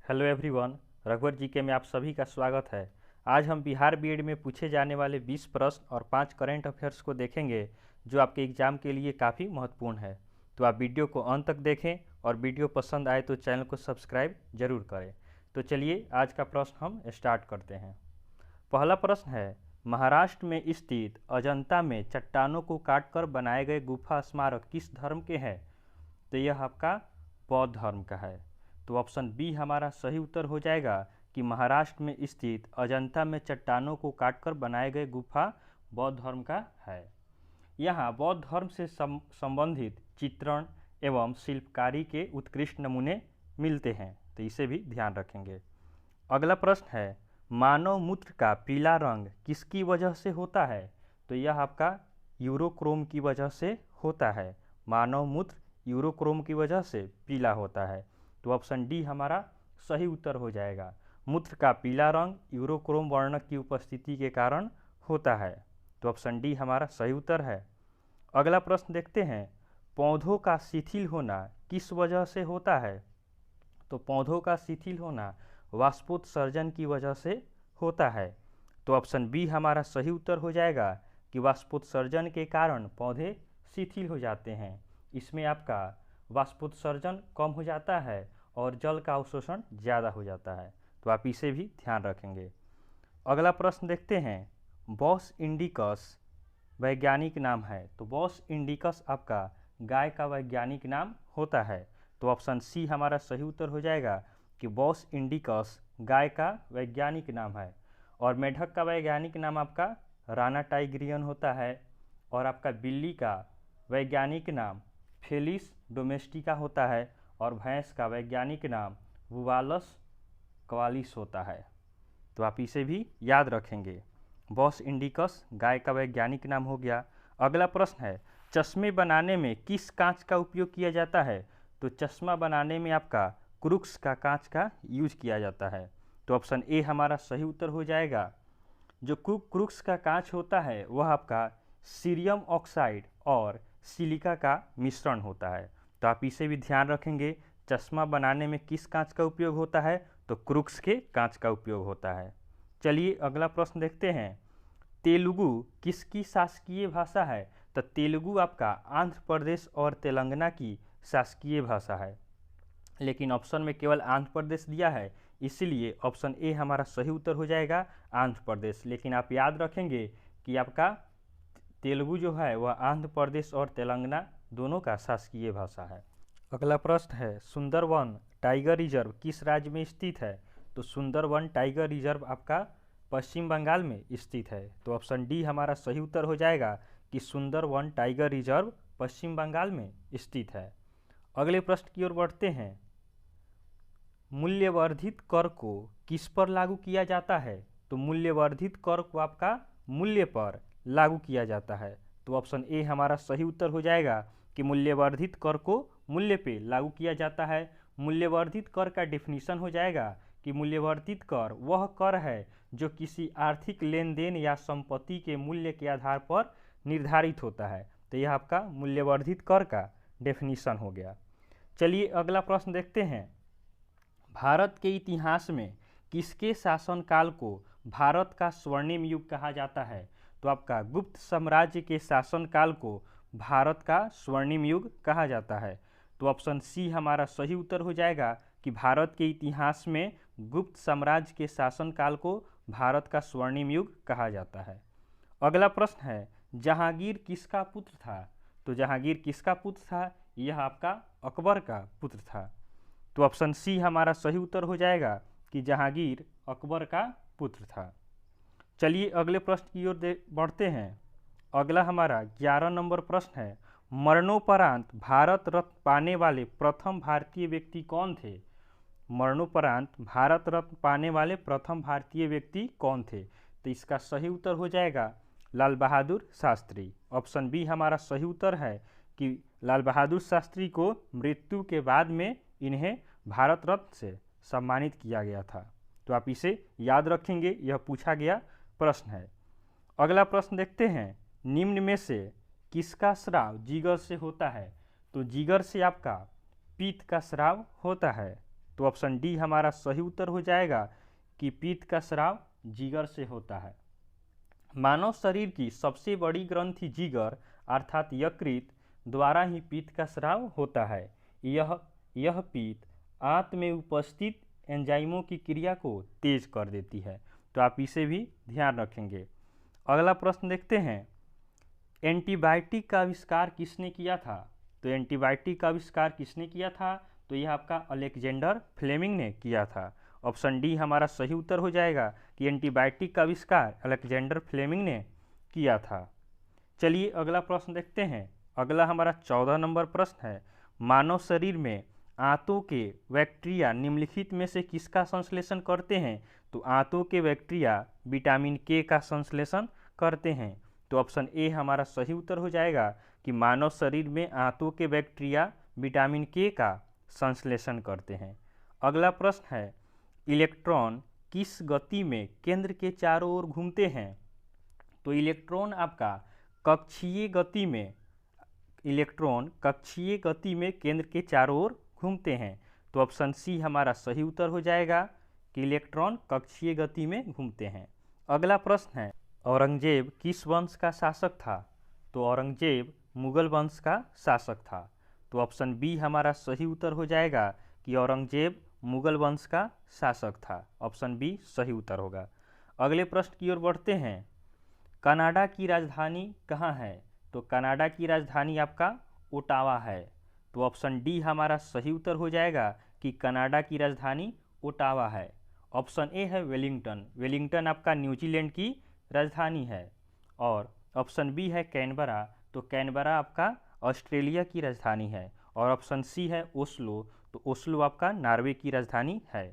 Hello everyone, रघुवर GK में आप सभी का स्वागत है। आज हम बिहार बीएड में पूछे जाने वाले 20 प्रश्न और 5 करंट अफेयर्स को देखेंगे जो आपके एग्जाम के लिए काफ़ी महत्वपूर्ण है। तो आप वीडियो को अंत तक देखें और वीडियो पसंद आए तो चैनल को सब्सक्राइब जरूर करें। तो चलिए आज का प्रश्न हम स्टार्ट करते हैं। पहला प्रश्न है, महाराष्ट्र में स्थित अजंता में चट्टानों को काटकर बनाए गए गुफा स्मारक किस धर्म के हैं? तो यह आपका बौद्ध धर्म का है। तो ऑप्शन बी हमारा सही उत्तर हो जाएगा कि महाराष्ट्र में स्थित अजंता में चट्टानों को काटकर बनाए गए गुफा बौद्ध धर्म का है। यहाँ बौद्ध धर्म से संबंधित चित्रण एवं शिल्पकारी के उत्कृष्ट नमूने मिलते हैं, तो इसे भी ध्यान रखेंगे। अगला प्रश्न है, मानव मूत्र का पीला रंग किसकी वजह से होता है? तो यह आपका यूरोक्रोम की वजह से होता है। मानव मूत्र यूरोक्रोम की वजह से पीला होता है। तो ऑप्शन डी हमारा सही उत्तर हो जाएगा। मूत्र का पीला रंग यूरोक्रोम वर्णक की उपस्थिति के कारण होता है। तो ऑप्शन डी हमारा सही उत्तर है। अगला प्रश्न देखते हैं, पौधों का शिथिल होना किस वजह से होता है? तो पौधों का शिथिल होना वाष्पोत्सर्जन की वजह से होता है। तो ऑप्शन बी हमारा सही उत्तर हो जाएगा कि वाष्पोत्सर्जन के कारण पौधे शिथिल हो जाते हैं। इसमें आपका वाष्पोत्सर्जन कम हो जाता है और जल का अवशोषण ज़्यादा हो जाता है। तो आप इसे भी ध्यान रखेंगे। अगला प्रश्न देखते हैं, बॉस इंडिकस वैज्ञानिक नाम है। तो बॉस इंडिकस आपका गाय का वैज्ञानिक नाम होता है। तो ऑप्शन सी हमारा सही उत्तर हो जाएगा कि बॉस इंडिकस गाय का वैज्ञानिक नाम है। और मेढक का वैज्ञानिक नाम आपका राना टाइग्रियन होता है। और आपका बिल्ली का वैज्ञानिक नाम फेलिस डोमेस्टिका होता है। और भैंस का वैज्ञानिक नाम बुवालस क्वालिस होता है। तो आप इसे भी याद रखेंगे। बॉस इंडिकस गाय का वैज्ञानिक नाम हो गया। अगला प्रश्न है, चश्मे बनाने में किस कांच का उपयोग किया जाता है? तो चश्मा बनाने में आपका क्रुक्स का कांच का यूज किया जाता है। तो ऑप्शन ए हमारा सही उत्तर हो जाएगा। जो क्रुक्स का कांच होता है वह आपका सीरियम ऑक्साइड और सिलिका का मिश्रण होता है। तो आप इसे भी ध्यान रखेंगे। चश्मा बनाने में किस कांच का उपयोग होता है? तो क्रुक्स के कांच का उपयोग होता है। चलिए अगला प्रश्न देखते हैं, तेलुगु किसकी शासकीय भाषा है? तो तेलुगु आपका आंध्र प्रदेश और तेलंगाना की शासकीय भाषा है। लेकिन ऑप्शन में केवल आंध्र प्रदेश दिया है, इसीलिए ऑप्शन ए हमारा सही उत्तर हो जाएगा आंध्र प्रदेश। लेकिन आप याद रखेंगे कि आपका तेलुगु जो है वह आंध्र प्रदेश और तेलंगाना दोनों का शासकीय भाषा है। अगला प्रश्न है, सुंदरवन टाइगर रिजर्व किस राज्य में स्थित है? तो सुंदरवन टाइगर रिजर्व आपका पश्चिम बंगाल में स्थित है। तो ऑप्शन डी हमारा सही उत्तर हो जाएगा कि सुंदरवन टाइगर रिजर्व पश्चिम बंगाल में स्थित है। अगले प्रश्न की ओर बढ़ते हैं, मूल्यवर्धित कर को किस पर लागू किया जाता है? तो मूल्यवर्धित कर को आपका मूल्य पर लागू किया जाता है। तो ऑप्शन ए हमारा सही उत्तर हो जाएगा कि मूल्यवर्धित कर को मूल्य पे लागू किया जाता है। मूल्यवर्धित कर का डेफिनीशन हो जाएगा कि मूल्यवर्धित कर वह कर है जो किसी आर्थिक लेन देन या संपत्ति के मूल्य के आधार पर निर्धारित होता है। तो यह आपका मूल्यवर्धित कर का डेफिनीशन हो गया। चलिए अगला प्रश्न देखते हैं, भारत के इतिहास में किसके शासनकाल को भारत का स्वर्णिम युग कहा जाता है? तो आपका गुप्त साम्राज्य के शासनकाल को भारत का स्वर्णिम युग कहा जाता है। तो ऑप्शन सी हमारा सही उत्तर हो जाएगा कि भारत के इतिहास में गुप्त साम्राज्य के शासनकाल को भारत का स्वर्णिम युग कहा जाता है। अगला प्रश्न है, जहांगीर किसका पुत्र था? तो जहांगीर किसका पुत्र था? यह आपका अकबर का पुत्र था। तो ऑप्शन सी हमारा सही उत्तर हो जाएगा कि जहांगीर अकबर का पुत्र था। चलिए अगले प्रश्न की ओर बढ़ते हैं। अगला हमारा 11 नंबर प्रश्न है, मरणोपरांत भारत रत्न पाने वाले प्रथम भारतीय व्यक्ति कौन थे? मरणोपरांत भारत रत्न पाने वाले प्रथम भारतीय व्यक्ति कौन थे? तो इसका सही उत्तर हो जाएगा लाल बहादुर शास्त्री। ऑप्शन बी हमारा सही उत्तर है कि लाल बहादुर शास्त्री को मृत्यु के बाद में इन्हें भारत रत्न से सम्मानित किया गया था। तो आप इसे याद रखेंगे, यह पूछा गया प्रश्न है। अगला प्रश्न देखते हैं, निम्न में से किसका स्राव जिगर से होता है? तो जिगर से आपका पित्त का स्राव होता है। तो ऑप्शन डी हमारा सही उत्तर हो जाएगा कि पित्त का स्राव जिगर से होता है। मानव शरीर की सबसे बड़ी ग्रंथि जिगर अर्थात यकृत द्वारा ही पित्त का स्राव होता है। यह पित्त आंत में उपस्थित एंजाइमों की क्रिया को तेज कर देती है। तो आप इसे भी ध्यान रखेंगे। अगला प्रश्न देखते हैं, एंटीबायोटिक का आविष्कार किसने किया था? तो एंटीबायोटिक का आविष्कार किसने किया था? तो यह आपका अलेक्जेंडर फ्लेमिंग ने किया था। ऑप्शन डी हमारा सही उत्तर हो जाएगा कि एंटीबायोटिक का आविष्कार अलेक्जेंडर फ्लेमिंग ने किया था। चलिए अगला प्रश्न देखते हैं। अगला हमारा 14 नंबर प्रश्न है, मानव शरीर में आंतों के बैक्टीरिया निम्नलिखित में से किसका संश्लेषण करते हैं? तो आंतों के बैक्टीरिया विटामिन के का संश्लेषण करते हैं। तो ऑप्शन ए हमारा सही उत्तर हो जाएगा कि मानव शरीर में आंतों के बैक्टीरिया विटामिन के का संश्लेषण करते हैं। अगला प्रश्न है, इलेक्ट्रॉन किस गति में केंद्र के चारों ओर घूमते हैं? तो इलेक्ट्रॉन आपका कक्षीय गति में केंद्र के चारों ओर घूमते हैं। तो ऑप्शन सी हमारा सही उत्तर हो जाएगा कि इलेक्ट्रॉन कक्षीय गति में घूमते हैं। अगला प्रश्न है, औरंगजेब किस वंश का शासक था? तो औरंगजेब मुगल वंश का शासक था। तो ऑप्शन बी हमारा सही उत्तर हो जाएगा कि औरंगजेब मुगल वंश का शासक था। ऑप्शन बी सही उत्तर होगा। अगले प्रश्न की ओर बढ़ते हैं, कनाडा की राजधानी कहाँ है? तो कनाडा की राजधानी आपका ओटावा है। तो ऑप्शन डी हमारा सही उत्तर हो जाएगा कि कनाडा की राजधानी ओटावा है। ऑप्शन ए है वेलिंगटन। वेलिंगटन आपका न्यूजीलैंड की राजधानी है। और ऑप्शन बी है कैनबरा। तो कैनबरा आपका ऑस्ट्रेलिया की राजधानी है। और ऑप्शन सी है ओस्लो। तो ओस्लो आपका नॉर्वे की राजधानी है।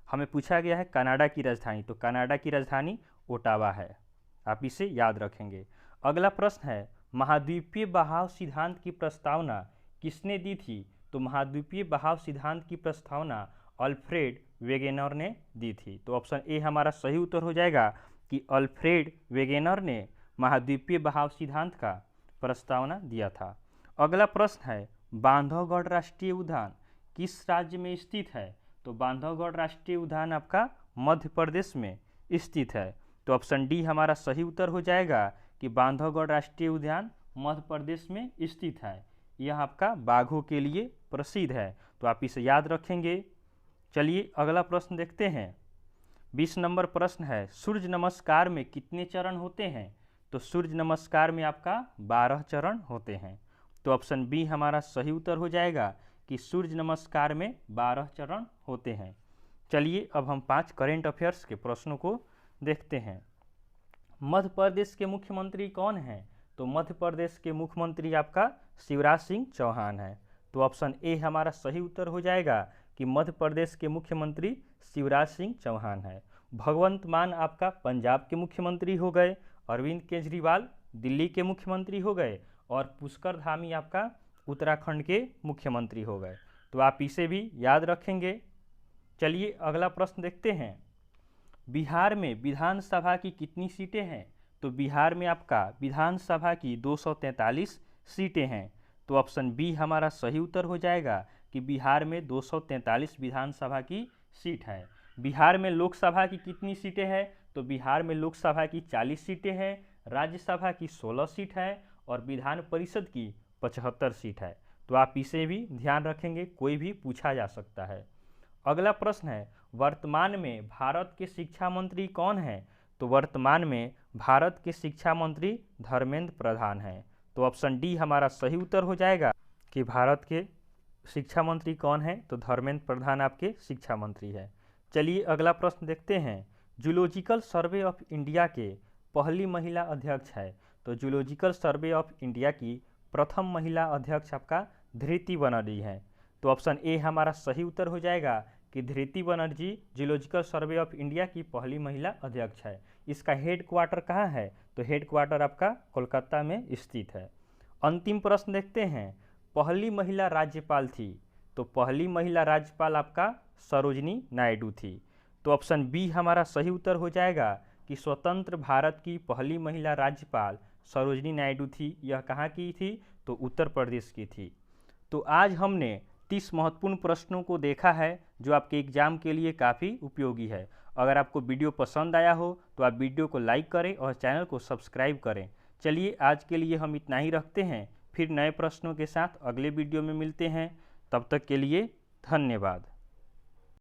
हमें पूछा गया है कनाडा की राजधानी, तो कनाडा की राजधानी ओटावा है। आप इसे याद रखेंगे। अगला प्रश्न है, महाद्वीपीय बहाव सिद्धांत की प्रस्तावना किसने दी थी? तो महाद्वीपीय बहाव सिद्धांत की प्रस्तावना अल्फ्रेड वेगेनर ने दी थी। तो ऑप्शन ए हमारा सही उत्तर हो जाएगा कि अल्फ्रेड वेगेनर ने महाद्वीपीय बहाव सिद्धांत का प्रस्तावना दिया था। अगला प्रश्न है, बांधवगढ़ राष्ट्रीय उद्यान किस राज्य में स्थित है? तो बांधवगढ़ राष्ट्रीय उद्यान आपका मध्य प्रदेश में स्थित है। तो ऑप्शन डी हमारा सही उत्तर हो जाएगा कि बांधवगढ़ राष्ट्रीय उद्यान मध्य प्रदेश में स्थित है। यह आपका बाघों के लिए प्रसिद्ध है। तो आप इसे याद रखेंगे। चलिए अगला प्रश्न देखते हैं। 20 नंबर प्रश्न है, सूर्य नमस्कार में कितने चरण होते हैं? तो सूर्य नमस्कार में आपका 12 चरण होते हैं। तो ऑप्शन बी हमारा सही उत्तर हो जाएगा कि सूर्य नमस्कार में 12 चरण होते हैं। चलिए अब हम 5 करेंट अफेयर्स के प्रश्नों को देखते हैं। मध्य प्रदेश के मुख्यमंत्री कौन हैं? तो मध्य प्रदेश के मुख्यमंत्री आपका शिवराज सिंह चौहान है। तो ऑप्शन ए हमारा सही उत्तर हो जाएगा कि मध्य प्रदेश के मुख्यमंत्री शिवराज सिंह चौहान है। भगवंत मान आपका पंजाब के मुख्यमंत्री हो गए, अरविंद केजरीवाल दिल्ली के मुख्यमंत्री हो गए और पुष्कर धामी आपका उत्तराखंड के मुख्यमंत्री हो गए। तो आप इसे भी याद रखेंगे। चलिए अगला प्रश्न देखते हैं। बिहार में विधानसभा की कितनी सीटें हैं? तो बिहार में आपका विधानसभा की 243 सीटें हैं। तो ऑप्शन बी हमारा सही उत्तर हो जाएगा कि बिहार में 243 विधानसभा की सीट है। बिहार में लोकसभा की कितनी सीटें हैं? तो बिहार में लोकसभा की 40 सीटें हैं, राज्यसभा की 16 सीट है और विधान परिषद की 75 सीट है। तो आप इसे भी ध्यान रखेंगे, कोई भी पूछा जा सकता है। अगला प्रश्न है, वर्तमान में भारत के शिक्षा मंत्री कौन हैं? तो वर्तमान में भारत के शिक्षा मंत्री धर्मेंद्र प्रधान हैं। तो ऑप्शन डी हमारा सही उत्तर हो जाएगा कि भारत के शिक्षा मंत्री कौन हैं? तो धर्मेंद्र प्रधान आपके शिक्षा मंत्री है। चलिए अगला प्रश्न देखते हैं। जूलॉजिकल सर्वे ऑफ इंडिया के पहली महिला अध्यक्ष है। तो जूलॉजिकल सर्वे ऑफ इंडिया की प्रथम महिला अध्यक्ष आपका धृति बनर्जी हैं। तो ऑप्शन ए हमारा सही उत्तर हो जाएगा कि Dhriti Banerjee zoological survey of India की पहली महिला अध्यक्ष है। इसका हेड क्वार्टर कहाँ है? तो हेड क्वार्टर आपका कोलकाता में स्थित है। अंतिम प्रश्न देखते हैं। पहली महिला राज्यपाल थी। तो पहली महिला राज्यपाल आपका सरोजिनी नायडू थी। तो ऑप्शन बी हमारा सही उत्तर हो जाएगा कि स्वतंत्र भारत की पहली महिला राज्यपाल सरोजिनी नायडू थी। यह कहाँ की थी? तो उत्तर प्रदेश की थी। तो आज हमने 30 महत्वपूर्ण प्रश्नों को देखा है जो आपके एग्जाम के लिए काफ़ी उपयोगी है। अगर आपको वीडियो पसंद आया हो तो आप वीडियो को लाइक करें और चैनल को सब्सक्राइब करें। चलिए आज के लिए हम इतना ही रखते हैं, फिर नए प्रश्नों के साथ अगले वीडियो में मिलते हैं। तब तक के लिए धन्यवाद।